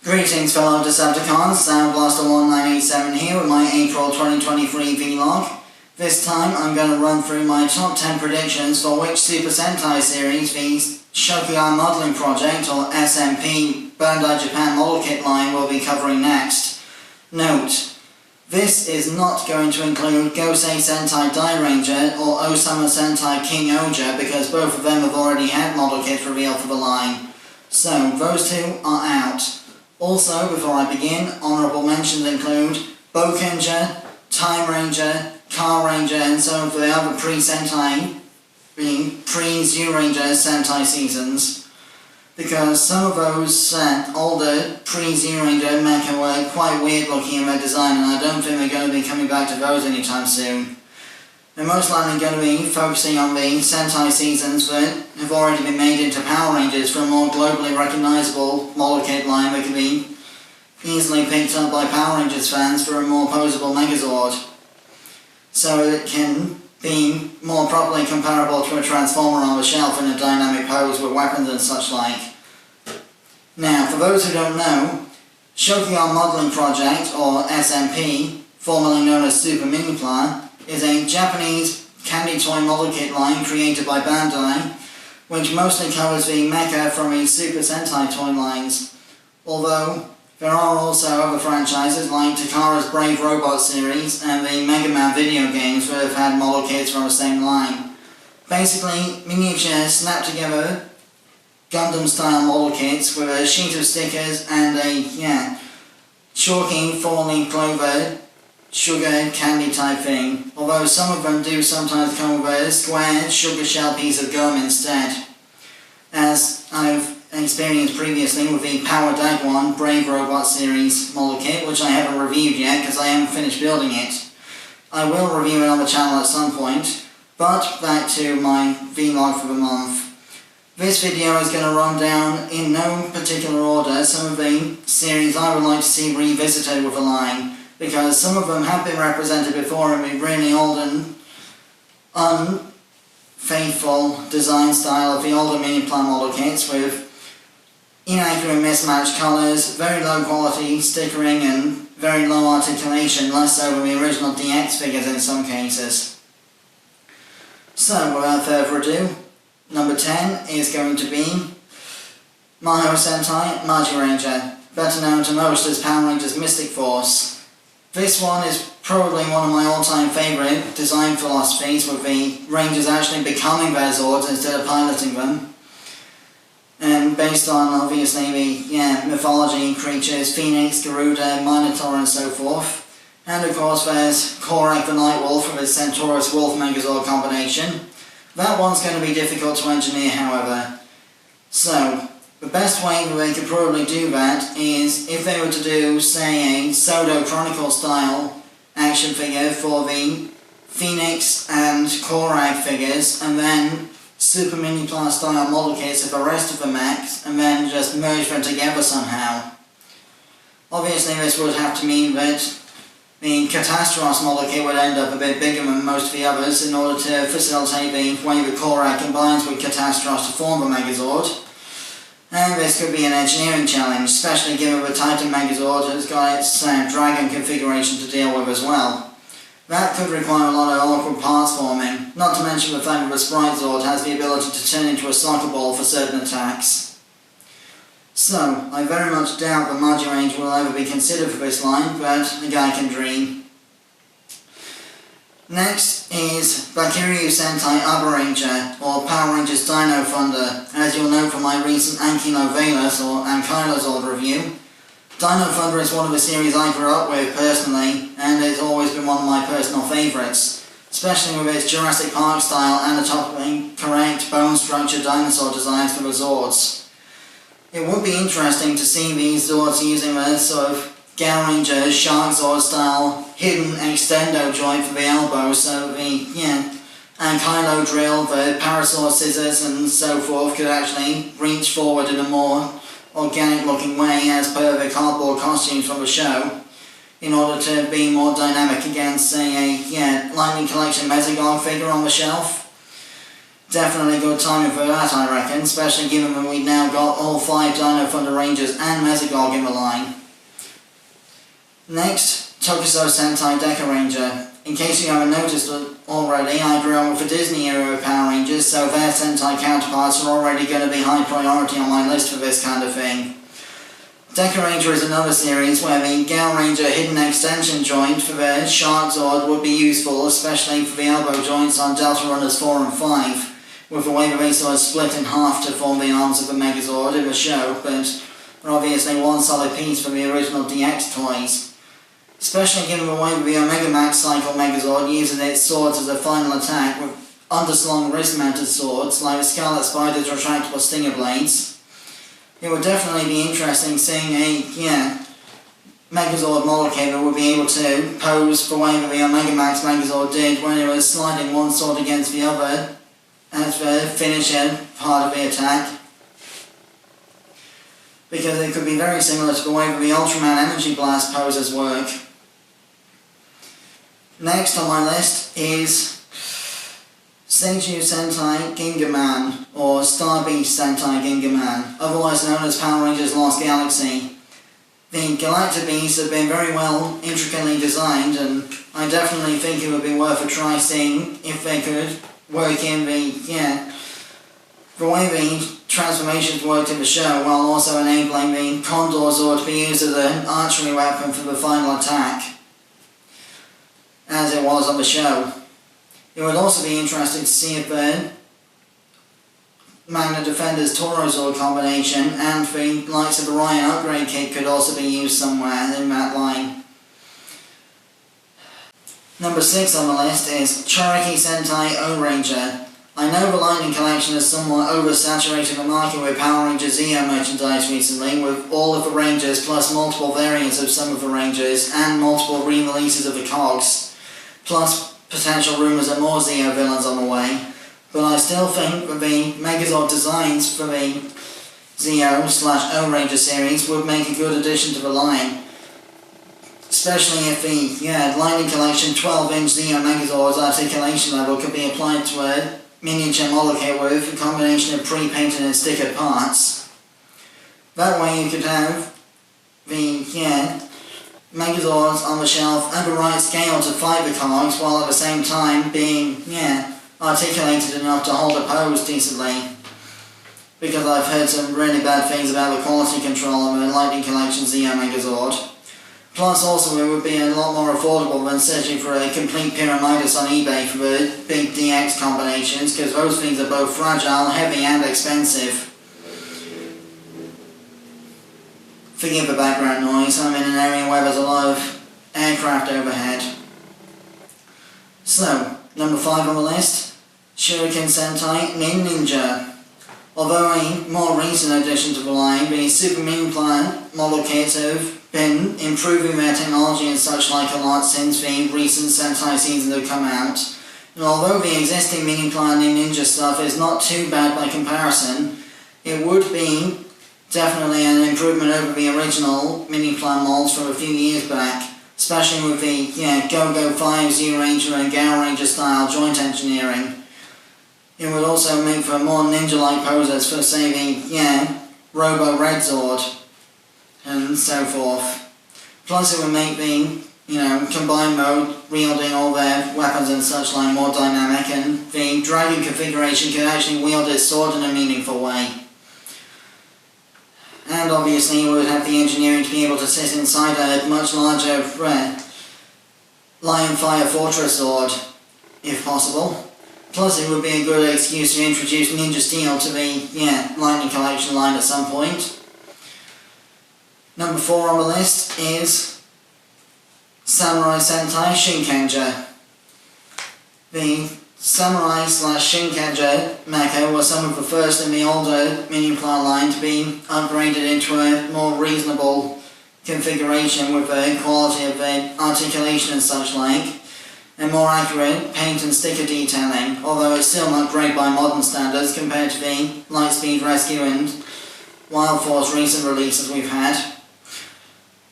Greetings fellow Decepticons, SoundBlaster1987 here with my April 2023 vlog. This time I'm going to run through my top 10 predictions for which Super Sentai series the Shokugan Modelling Project or SMP Bandai Japan model kit line will be covering next. Note, this is not going to include Gosei Sentai Dairanger or Osama Sentai King Oja because both of them have already had model kits revealed for the line. So those two are out. Also, before I begin, honourable mentions include Gokaiger, Time Ranger, Car Ranger and some of the other pre-Sentai, being pre-Zyuranger Sentai seasons, because some of those older pre-Zyuranger mecha were quite weird looking in their design and I don't think they're going to be coming back to those anytime soon. They're most likely going to be focusing on the Sentai seasons that have already been made into Power Rangers for a more globally recognisable model kit line that can be easily picked up by Power Rangers fans for a more posable Megazord, so it can be more properly comparable to a Transformer on the shelf in a dynamic pose with weapons and such like. Now, for those who don't know, Shokugan Modelling Project, or SMP, formerly known as Super Minipla, is a Japanese candy toy model kit line created by Bandai, which mostly covers the mecha from the Super Sentai toy lines, although there are also other franchises like Takara's Brave Robot series and the Mega Man video games that have had model kits from the same line. Basically, miniature snap-together Gundam-style model kits with a sheet of stickers and a, chalky, four-leaf clover, sugar candy type thing, although some of them do sometimes come with a square sugar shell piece of gum instead, as I've experienced previously with the Power Dagwon Brave Robot series model kit, which I haven't reviewed yet because I haven't finished building it. I will review it on the channel at some point, but back to my vlog for the month. This video is going to run down, in no particular order, some of the series I would like to see revisited with the line, because some of them have been represented before in the really old and unfaithful design style of the older Minipla model kits with inaccurate mismatched colours, very low quality stickering and very low articulation, less so than the original DX figures in some cases. So, without further ado, number 10 is going to be Maho Sentai Dairanger, better known to most as Power Rangers Mystic Force. This one is probably one of my all-time favourite design philosophies, with the Rangers actually becoming their Zords instead of piloting them. And based on, obviously, the mythology creatures, Phoenix, Garuda, Minotaur and so forth. And of course there's Korak the Nightwolf with his Centaurus Wolf Megazord combination. That one's going to be difficult to engineer, however. So, the best way that they could probably do that is if they were to do, say, a Sodo Chronicle style action figure for the Phoenix and Korak figures, and then Super Minipla style model kits of the rest of the mechs, and then just merge them together somehow. Obviously this would have to mean that the Catastros model kit would end up a bit bigger than most of the others in order to facilitate the way that Korak combines with Catastros to form the Megazord. And this could be an engineering challenge, especially given the Titan Megazord has got its dragon configuration to deal with as well. That could require a lot of awkward parts forming, not to mention the fact that the Sprite Zord has the ability to turn into a soccer ball for certain attacks. So, I very much doubt that Dairanger will ever be considered for this line, but a guy can dream. Next is Bakiryu Sentai Dairanger, or Power Rangers Dino Thunder. As you'll know from my recent Ankilo Velas or Ankylozord review, Dino Thunder is one of the series I grew up with personally, and it's always been one of my personal favourites, especially with its Jurassic Park style anatomically correct bone structure dinosaur designs for the Zords. It would be interesting to see these Zords using a sort of Dairanger Shark Zord style hidden extendo joint for the elbow, so the Ankylo drill, the Parasaur scissors and so forth could actually reach forward in a more organic looking way as per the cardboard costumes from the show, in order to be more dynamic against, say, a Lightning Collection Megazord figure on the shelf. Definitely good timing for that, I reckon, especially given that we've now got all 5 Dino Thunder Rangers and Megazord in the line. Next, Tokusou Sentai Dairanger. In case you haven't noticed already, I grew up with the Disney era of Power Rangers, so their Sentai counterparts are already going to be high priority on my list for this kind of thing. Dairanger is another series where the Dairanger hidden extension joint for the Shark Zord would be useful, especially for the elbow joints on Delta Runners 4 and 5, with the way that they sort of split in half to form the arms of the Megazord in the show, but are obviously one solid piece from the original DX toys. Especially given the way that the Omega Max Cycle Megazord uses its swords as a final attack with underslung wrist-mounted swords like the Scarlet Spider's retractable Stinger Blades. It would definitely be interesting seeing a, Megazord model kit that would be able to pose the way that the Omega Max Megazord did when it was sliding one sword against the other as the finisher part of the attack. Because it could be very similar to the way that the Ultraman Energy Blast poses work. Next on my list is Seiju Sentai Gingaman, or Star Beast Sentai Gingaman, otherwise known as Power Rangers Lost Galaxy. The Galactic Beasts have been very well intricately designed, and I definitely think it would be worth a try seeing if they could work in the way the transformations worked in the show, while also enabling the Condor Zord to be used as an archery weapon for the final attack, as it was on the show. It would also be interesting to see if the Magna Defender's Toro Zord combination and the likes of the Ryan upgrade kit could also be used somewhere in that line. Number 6 on the list is Cherokee Sentai O-Ranger. I know the Lightning Collection has somewhat oversaturated the market with Power Rangers Zeo merchandise recently, with all of the Rangers plus multiple variants of some of the Rangers and multiple re-releases of the Cogs, plus potential rumours of more Zeo villains on the way, but I still think that the Megazord designs for the Zeo/O-Ranger series would make a good addition to the line. Especially if the Lightning Collection 12-inch Zeo Megazord's articulation level could be applied to a miniature model kit with a combination of pre-painted and stickered parts. That way you could have the Megazords on the shelf at the right scale to fight the Cogs, while at the same time being articulated enough to hold a pose decently. Because I've heard some really bad things about the quality control of the Lightning Collection Zeo Megazord. Plus also it would be a lot more affordable than searching for a complete Pyramidas on eBay for the big DX combinations, because those things are both fragile, heavy and expensive. Forgive the background noise, I'm in an area where there's a lot of aircraft overhead. So, number 5 on the list, Shuriken Sentai Nin Ninja. Although a more recent addition to the line, the Super Minipla model kits have been improving their technology and such like a lot since the recent Sentai seasons have come out. And although the existing Minipla Nin Ninja stuff is not too bad by comparison, it would be definitely an improvement over the original Minipla molds from a few years back, especially with the Go-Go 5, Z-Ranger and Dairanger style joint engineering. It would also make for more ninja-like poses for, say, the Robo Red Zord and so forth. Plus it would make the combined mode, wielding all their weapons and such like, more dynamic, and the dragon configuration could actually wield its sword in a meaningful way. And obviously you would have the engineering to be able to sit inside a much larger Lionfire Fortress Zord, if possible. Plus it would be a good excuse to introduce Ninja Steel to the Lightning Collection line at some point. Number 4 on the list is Samurai Sentai Shinkenger. The Samurai/Shinkenger mecha was some of the first in the older Minipla line to be upgraded into a more reasonable configuration with the quality of the articulation and such like, and more accurate paint and sticker detailing, although it's still not great by modern standards compared to the Lightspeed Rescue and Wild Force recent releases we've had.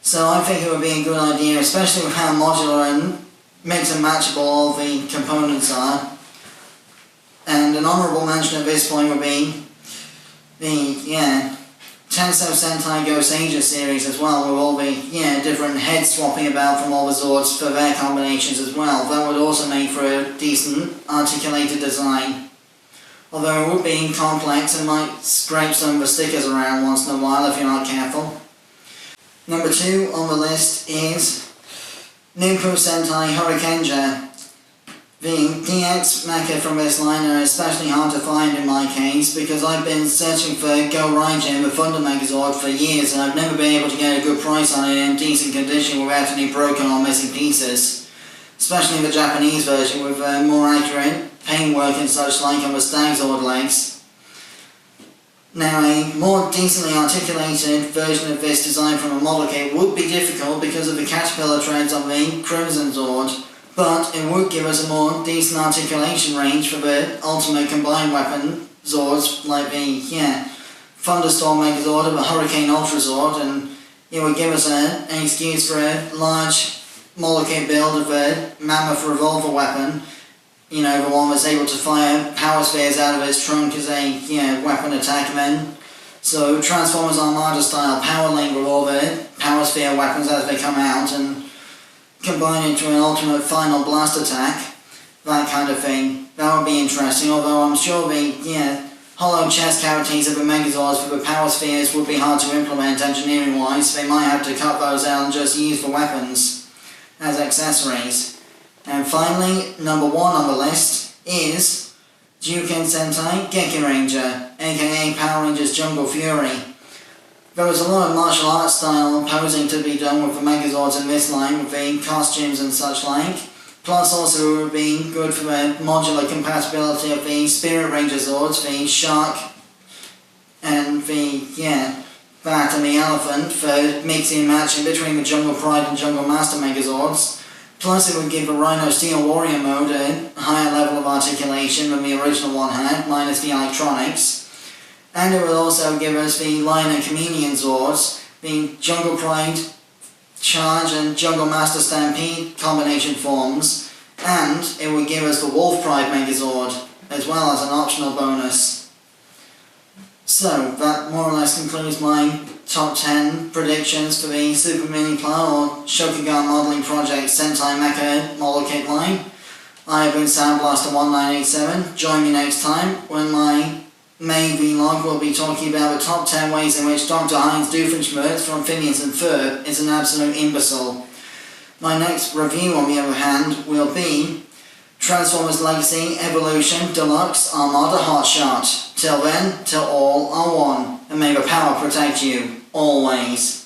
So I think it would be a good idea, especially with how modular and mix and matchable all the components are, And an honourable mention at this point would be the, Tensou Sentai Gokaiger series as well, with all the, different heads swapping about from all the Zords for their combinations as well. That would also make for a decent, articulated design. Although it would be complex and might scrape some of the stickers around once in a while if you're not careful. Number 2 on the list is Super Sentai Hurricaneger. The DX mecha from this line are especially hard to find in my case because I've been searching for Dairanger, the Thunder Megazord, for years and I've never been able to get a good price on it in decent condition without any broken or missing pieces. Especially the Japanese version with more accurate paintwork and such like on the Stagzord legs. Now a more decently articulated version of this design from a model kit would be difficult because of the caterpillar treads on the Crimson Zord, but it would give us a more decent articulation range for the ultimate combined weapon Zords, like the Thunderstorm Megazord and the Hurricane Ultra Zord, and it would give us an excuse for a large model kit build of a Mammoth Revolver weapon, the one that's able to fire power spheres out of its trunk as a weapon attack then. So Transformers Armada style power link with all the power sphere weapons as they come out and combine into an ultimate final blast attack, that kind of thing. That would be interesting, although I'm sure the hollow chest cavities of the Megazords for the power spheres would be hard to implement engineering wise. They might have to cut those out and just use the weapons as accessories. And finally, number 1 on the list is Shokugan Sentai Dairanger, aka Power Rangers Jungle Fury. There was a lot of martial arts style posing to be done with the Megazords in this line, with the costumes and such like. Plus also it would be good for the modular compatibility of the Spirit Ranger Zords, the Shark and the Bat and the Elephant for mixing and matching between the Jungle Pride and Jungle Master Megazords. Plus it would give the Rhino Steel Warrior mode a higher level of articulation than the original one had, minus the electronics. And it will also give us the Lion and Chameleon Zords, the Jungle Pride Charge and Jungle Master Stampede combination forms, and it will give us the Wolf Pride Megazord, as well as an optional bonus. So, that more or less concludes my top 10 predictions for the Super Minipla or Shokugan Modelling Project Sentai Mecha model kit line. I have been SoundBlaster1987. Join me next time when my main vlog will be talking about the top 10 ways in which Dr. Heinz Doofenshmirtz from Phineas and Ferb is an absolute imbecile. My next review, on the other hand, will be Transformers Legacy Evolution Deluxe Armada Hotshot. Till then, till all are one, and may the power protect you, always.